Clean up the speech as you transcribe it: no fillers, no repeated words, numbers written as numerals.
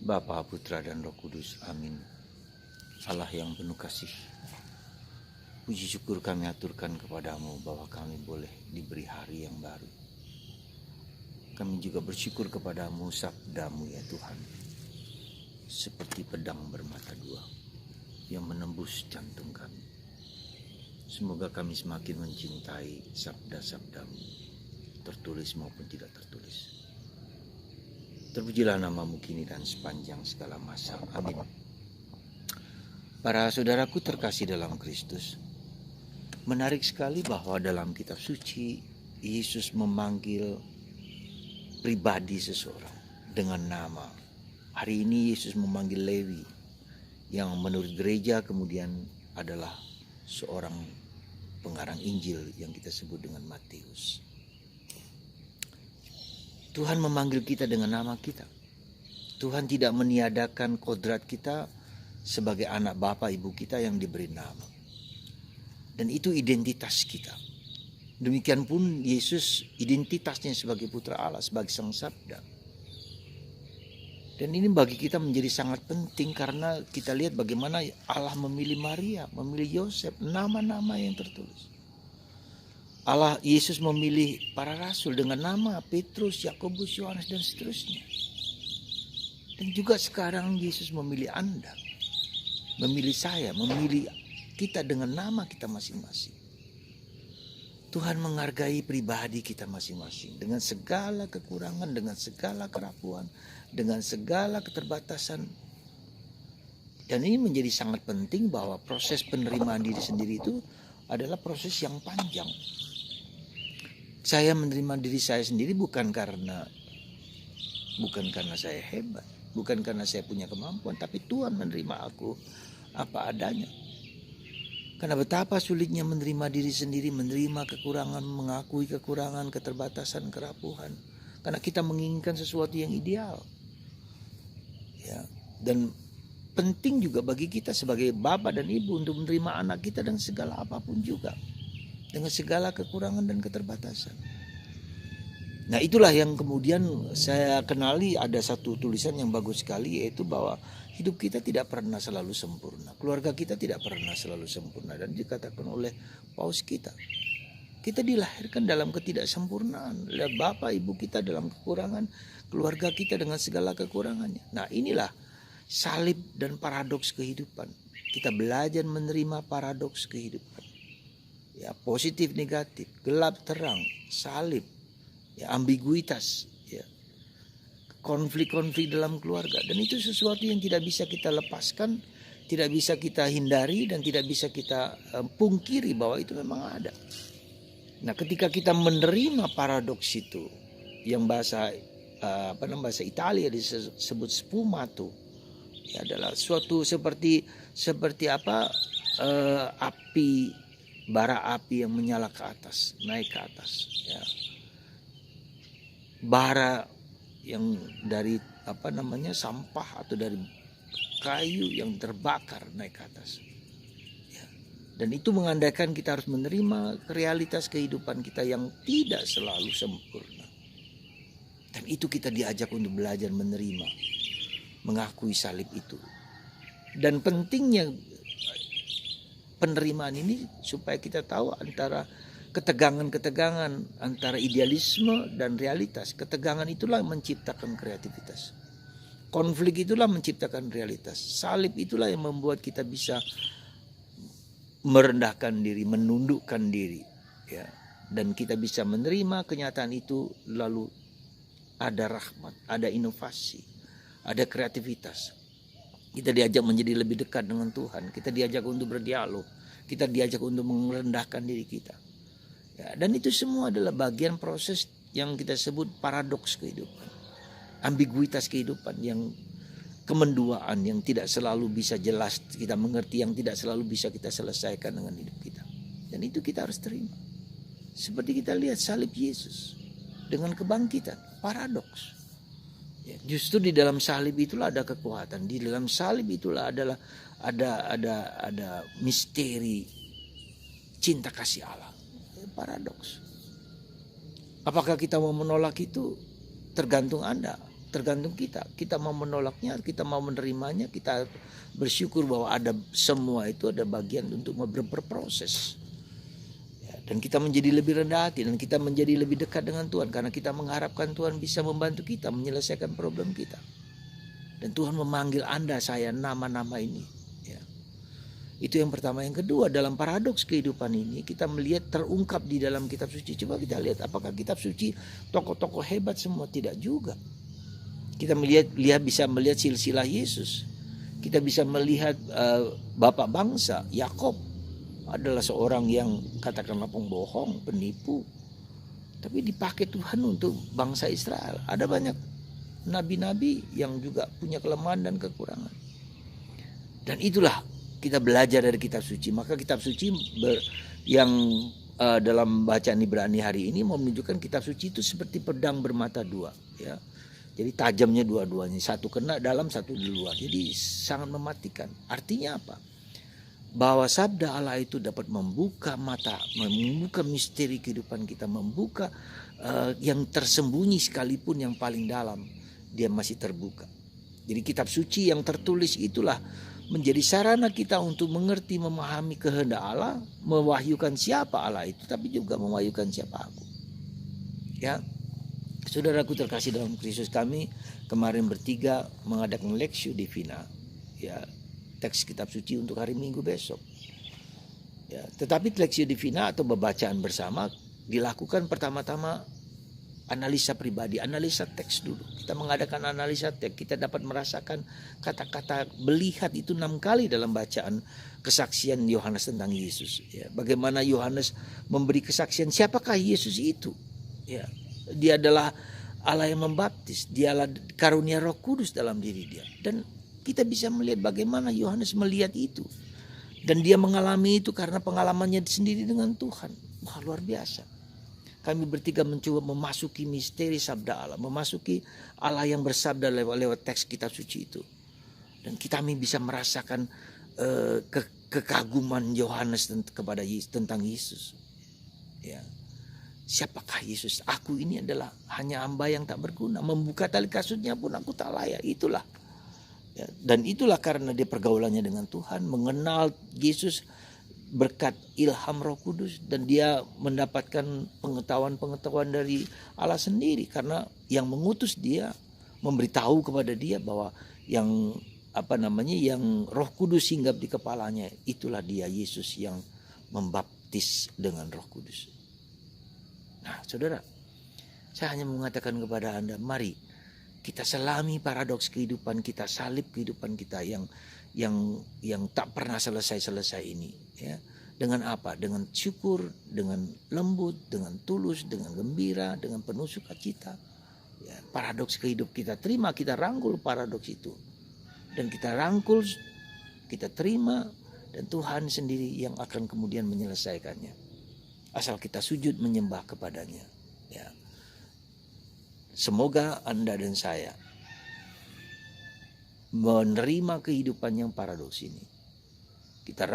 Bapa, Putra, dan Roh Kudus. Amin. Allah yang penuh kasih, puji syukur kami aturkan kepadamu bahwa kami boleh diberi hari yang baru. Kami juga bersyukur kepadamu, sabdamu ya Tuhan, seperti pedang bermata dua yang menembus jantung kami. Semoga kami semakin mencintai sabda-sabdamu, tertulis maupun tidak tertulis. Terpujilah namamu kini dan sepanjang segala masa. Amin. Para saudaraku terkasih dalam Kristus, menarik sekali bahwa dalam kitab suci Yesus memanggil pribadi seseorang dengan nama. Hari ini Yesus memanggil Lewi, yang menurut gereja kemudian adalah seorang pengarang Injil yang kita sebut dengan Matius. Tuhan memanggil kita dengan nama kita. Tuhan tidak meniadakan kodrat kita sebagai anak bapa ibu kita yang diberi nama. Dan itu identitas kita. Demikian pun Yesus identitasnya sebagai putra Allah, sebagai sang sabda. Dan ini bagi kita menjadi sangat penting karena kita lihat bagaimana Allah memilih Maria, memilih Yosef, nama-nama yang tertulis. Yesus memilih para rasul dengan nama Petrus, Yakobus, Yohanes dan seterusnya. Dan juga sekarang Yesus memilih Anda, memilih saya, memilih kita dengan nama kita masing-masing. Tuhan menghargai pribadi kita masing-masing dengan segala kekurangan, dengan segala kerapuan, dengan segala keterbatasan. Dan ini menjadi sangat penting bahwa proses penerimaan diri sendiri itu adalah proses yang panjang. Saya menerima diri saya sendiri bukan karena saya hebat, bukan karena saya punya kemampuan, tapi Tuhan menerima aku apa adanya. Karena betapa sulitnya menerima diri sendiri, menerima kekurangan, mengakui kekurangan, keterbatasan, kerapuhan. Karena kita menginginkan sesuatu yang ideal. Ya, dan penting juga bagi kita sebagai bapak dan ibu untuk menerima anak kita dengan segala apapun juga, dengan segala kekurangan dan keterbatasan. Nah, itulah yang kemudian saya kenali, ada satu tulisan yang bagus sekali, yaitu bahwa hidup kita tidak pernah selalu sempurna. Keluarga kita tidak pernah selalu sempurna. Dan dikatakan oleh paus kita dilahirkan dalam ketidaksempurnaan. Lihat bapak ibu kita dalam kekurangan, keluarga kita dengan segala kekurangannya. Nah, inilah salib dan paradoks kehidupan. Kita belajar menerima paradoks kehidupan. Ya, positif negatif, gelap terang, salib, ya, ambiguitas, ya, konflik-konflik dalam keluarga. Dan itu sesuatu yang tidak bisa kita lepaskan, tidak bisa kita hindari, dan tidak bisa kita pungkiri bahwa itu memang ada. Nah, ketika kita menerima paradoks itu, yang bahasa Italia disebut sfumato, ya, adalah suatu seperti api, bara api yang menyala ke atas, naik ke atas, ya. Bara yang dari sampah atau dari kayu yang terbakar naik ke atas, ya. Dan itu mengandaikan kita harus menerima realitas kehidupan kita yang tidak selalu sempurna. Dan itu kita diajak untuk belajar menerima, mengakui salib itu. Dan pentingnya penerimaan ini supaya kita tahu antara ketegangan-ketegangan antara idealisme dan realitas. Ketegangan itulah menciptakan kreativitas. Konflik itulah menciptakan realitas. Salib itulah yang membuat kita bisa merendahkan diri, menundukkan diri, ya. Dan kita bisa menerima kenyataan itu, lalu ada rahmat, ada inovasi, ada kreativitas. Kita diajak menjadi lebih dekat dengan Tuhan. Kita diajak untuk berdialog. Kita diajak untuk merendahkan diri kita. Ya, dan itu semua adalah bagian proses yang kita sebut paradoks kehidupan. Ambiguitas kehidupan, yang kemenduaan yang tidak selalu bisa jelas kita mengerti, yang tidak selalu bisa kita selesaikan dengan hidup kita. Dan itu kita harus terima. Seperti kita lihat salib Yesus dengan kebangkitan, paradoks. Ya, justru di dalam salib itulah ada kekuatan. Di dalam salib itulah ada misteri cinta kasih Allah. Paradoks. Apakah kita mau menolak itu? Tergantung Anda. tergantung kita. Kita mau menolaknya, kita mau menerimanya, kita bersyukur bahwa ada semua itu ada bagian untuk berproses. Ya, dan kita menjadi lebih rendah hati dan kita menjadi lebih dekat dengan Tuhan karena kita mengharapkan Tuhan bisa membantu kita menyelesaikan problem kita. Dan Tuhan memanggil Anda, saya, nama-nama ini. Ya. Itu yang pertama. Yang kedua, dalam paradoks kehidupan ini kita melihat terungkap di dalam kitab suci. Coba kita lihat apakah kitab suci tokoh-tokoh hebat semua? Tidak juga. Kita bisa melihat silsilah Yesus. Kita bisa melihat bapak bangsa Yakub adalah seorang yang katakanlah pembohong, penipu. Tapi dipakai Tuhan untuk bangsa Israel. Ada banyak nabi-nabi yang juga punya kelemahan dan kekurangan. Dan itulah kita belajar dari kitab suci. Maka kitab suci yang dalam bacaan Ibrani hari ini mau menunjukkan kitab suci itu seperti pedang bermata dua, ya. Jadi tajamnya dua-duanya, satu kena dalam, satu di luar. Jadi sangat mematikan. Artinya apa? Bahwa sabda Allah itu dapat membuka mata, membuka misteri kehidupan kita, membuka yang tersembunyi sekalipun yang paling dalam, dia masih terbuka. Jadi kitab suci yang tertulis itulah menjadi sarana kita untuk mengerti, memahami kehendak Allah, mewahyukan siapa Allah itu, tapi juga mewahyukan siapa aku. Ya. Saudaraku terkasih dalam Kristus, kami kemarin bertiga mengadakan Lectio Divina, ya, teks kitab suci untuk hari Minggu besok. Ya, tetapi Lectio Divina atau pembacaan bersama dilakukan pertama-tama analisa pribadi, analisa teks dulu. Kita mengadakan analisa teks, kita dapat merasakan kata-kata melihat itu 6 kali dalam bacaan kesaksian Yohanes tentang Yesus. Ya, bagaimana Yohanes memberi kesaksian siapakah Yesus itu? Ya. Dia adalah Allah yang membaptis, dialah karunia Roh Kudus dalam diri dia. Dan kita bisa melihat bagaimana Yohanes melihat itu. Dan dia mengalami itu karena pengalamannya sendiri dengan Tuhan. Wah, luar biasa. Kami bertiga mencoba memasuki misteri sabda Allah, memasuki Allah yang bersabda lewat teks kitab suci itu. Dan kami bisa merasakan kekaguman Yohanes kepada Yesus, tentang Yesus. Ya. Siapakah Yesus? Aku ini adalah hanya hamba yang tak berguna. Membuka tali kasutnya pun aku tak layak. Itulah. Ya, dan itulah karena dia pergaulannya dengan Tuhan. Mengenal Yesus berkat ilham Roh Kudus. Dan dia mendapatkan pengetahuan-pengetahuan dari Allah sendiri. Karena yang mengutus dia, memberitahu kepada dia bahwa yang Roh Kudus hinggap di kepalanya. Itulah dia Yesus yang membaptis dengan Roh Kudus. Nah, saudara, saya hanya mengatakan kepada Anda, mari kita selami paradoks kehidupan kita, salib kehidupan kita yang tak pernah selesai ini, ya. Dengan apa? Dengan syukur, dengan lembut, dengan tulus, dengan gembira, dengan penuh sukacita. Ya, paradoks kehidupan kita terima, kita rangkul paradoks itu. Dan kita rangkul, kita terima, dan Tuhan sendiri yang akan kemudian menyelesaikannya. Asal kita sujud menyembah kepadanya. Ya. Semoga Anda dan saya menerima kehidupan yang paradoks ini. Kita